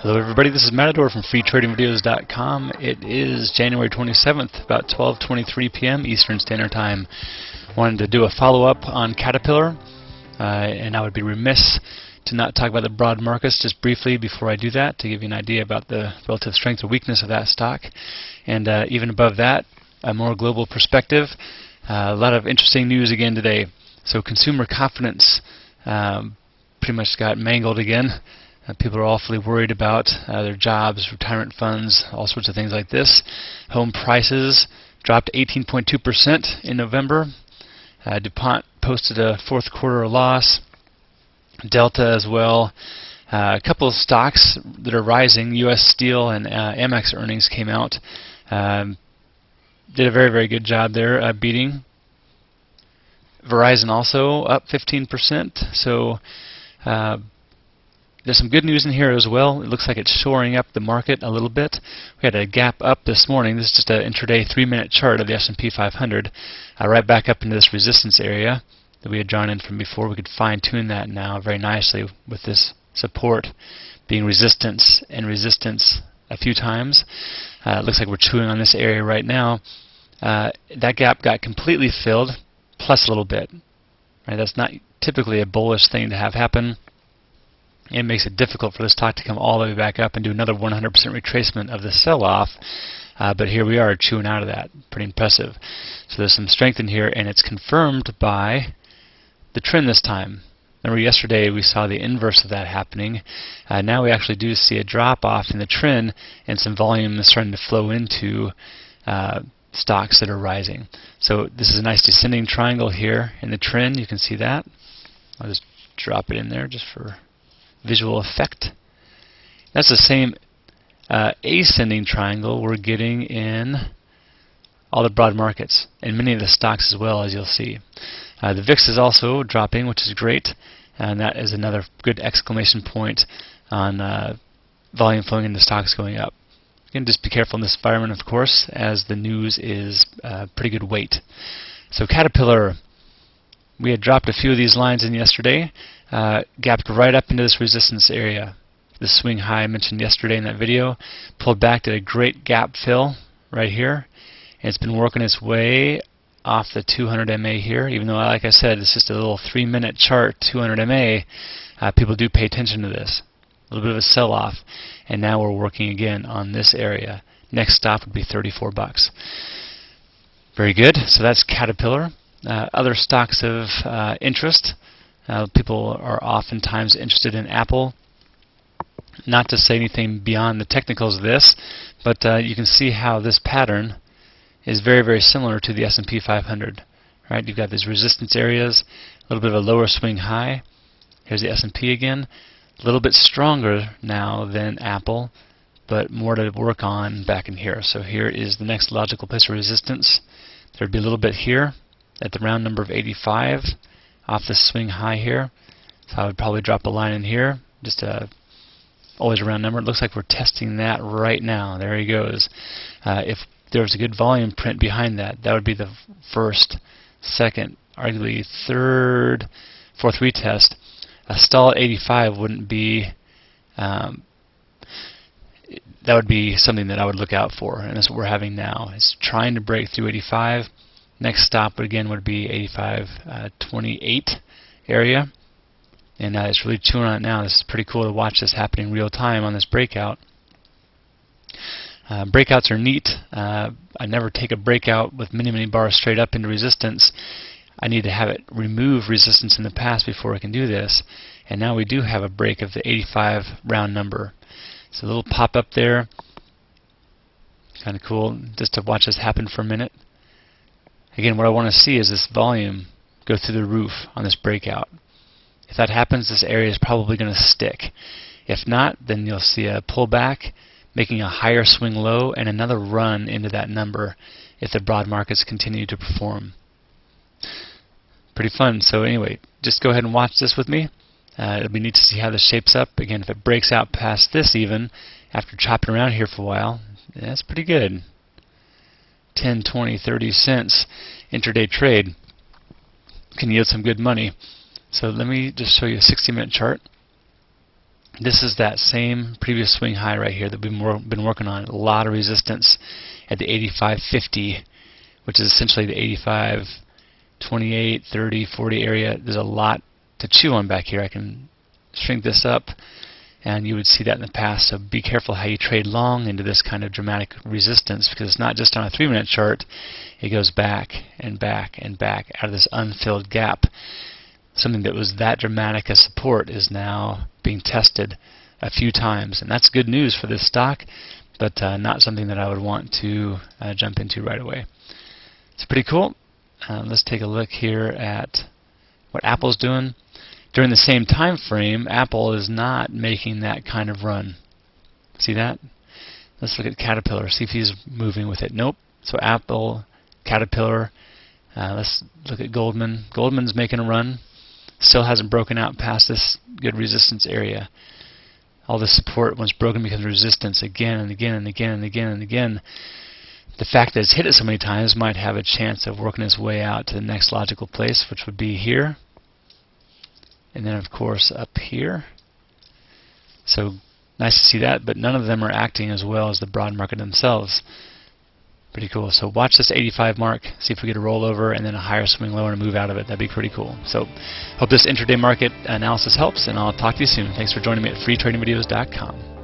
Hello everybody, this is Matador from freetradingvideos.com. It is January 27th, about 12:23 p.m. Eastern Standard Time. Wanted to do a follow-up on Caterpillar, and I would be remiss to not talk about the broad markets just briefly before I do that, to give you an idea about the relative strength or weakness of that stock. And even above that, a more global perspective. A lot of interesting news again today. So consumer confidence pretty much got mangled again. People are awfully worried about their jobs, retirement funds, all sorts of things like this. Home prices dropped 18.2% in November. DuPont posted a fourth quarter loss. Delta as well. A couple of stocks that are rising. U.S. Steel and Amex earnings came out. Did a very, very good job there beating. Verizon also up 15%. So there's some good news in here as well. It looks like it's shoring up the market a little bit. We had a gap up this morning. This is just an intraday 3-minute chart of the S&P 500. Right back up into this resistance area that we had drawn in from before. We could fine-tune that now very nicely with this support being resistance and resistance a few times. It looks like we're chewing on this area right now. That gap got completely filled, plus a little bit. Right? That's not typically a bullish thing to have happen. It makes it difficult for the stock to come all the way back up and do another 100% retracement of the sell-off. But here we are chewing out of that. Pretty impressive. So there's some strength in here, and it's confirmed by the trend this time. Remember yesterday we saw the inverse of that happening. Now we actually do see a drop-off in the trend, and some volume is starting to flow into stocks that are rising. So this is a nice descending triangle here in the trend. You can see that. I'll just drop it in there just for visual effect. That's the same ascending triangle we're getting in all the broad markets and many of the stocks as well, as you'll see. The VIX is also dropping, which is great, and that is another good exclamation point on volume flowing into stocks going up. Again, just be careful in this environment, of course, as the news is pretty good weight. So Caterpillar, we had dropped a few of these lines in yesterday, gapped right up into this resistance area. The swing high I mentioned yesterday in that video, pulled back, did a great gap fill right here, and it's been working its way off the 200 MA here, even though, like I said, it's just a little 3-minute chart, 200 MA. People do pay attention to this. A little bit of a sell-off, and now we're working again on this area. Next stop would be 34 bucks. Very good. So that's Caterpillar. Other stocks of interest. People are oftentimes interested in Apple. Not to say anything beyond the technicals of this, but you can see how this pattern is very, very similar to the S&P 500. Right? You've got these resistance areas, a little bit of a lower swing high. Here's the S&P again. A little bit stronger now than Apple, but more to work on back in here. So here is the next logical place of resistance. There'd be a little bit here at the round number of 85 off the swing high here. So I would probably drop a line in here, just always a round number. It looks like we're testing that right now. There he goes. If there was a good volume print behind that, that would be the first, second, arguably third, fourth retest. A stall at 85 wouldn't be, that would be something that I would look out for, and that's what we're having now. It's trying to break through 85. Next stop again would be 85.28 area, and it's really chewing on it now. This is pretty cool to watch this happening real time on this breakout. Breakouts are neat. I never take a breakout with many, many bars straight up into resistance. I need to have it remove resistance in the past before I can do this. And now we do have a break of the 85 round number. So a little pop up there. Kind of cool just to watch this happen for a minute. Again, what I want to see is this volume go through the roof on this breakout. If that happens, this area is probably going to stick. If not, then you'll see a pullback, making a higher swing low, and another run into that number if the broad markets continue to perform. Pretty fun. So anyway, just go ahead and watch this with me. It'll be neat to see how this shapes up. Again, if it breaks out past this even, after chopping around here for a while, that's pretty good. 10, 20, 30 cents intraday trade can yield some good money. So let me just show you a 60-minute chart. This is that same previous swing high right here that we've been working on. A lot of resistance at the 85.50, which is essentially the 85, 28, 30, 40 area. There's a lot to chew on back here. I can shrink this up, and you would see that in the past. So be careful how you trade long into this kind of dramatic resistance, because it's not just on a 3-minute chart. It goes back and back and back out of this unfilled gap. Something that was that dramatic a support is now being tested a few times, and that's good news for this stock, but not something that I would want to jump into right away. It's pretty cool. Let's take a look here at what Apple's doing. During the same time frame, Apple is not making that kind of run. See that? Let's look at Caterpillar, see if he's moving with it. Nope. So Apple, Caterpillar. Let's look at Goldman. Goldman's making a run. Still hasn't broken out past this good resistance area. All this support, once broken, becomes resistance again and again and again and again and again. The fact that it's hit it so many times might have a chance of working its way out to the next logical place, which would be here. And then, of course, up here. So nice to see that, but none of them are acting as well as the broad market themselves. Pretty cool. So watch this 85 mark, see if we get a rollover and then a higher swing lower and a move out of it. That'd be pretty cool. So hope this intraday market analysis helps, and I'll talk to you soon. Thanks for joining me at freetradingvideos.com.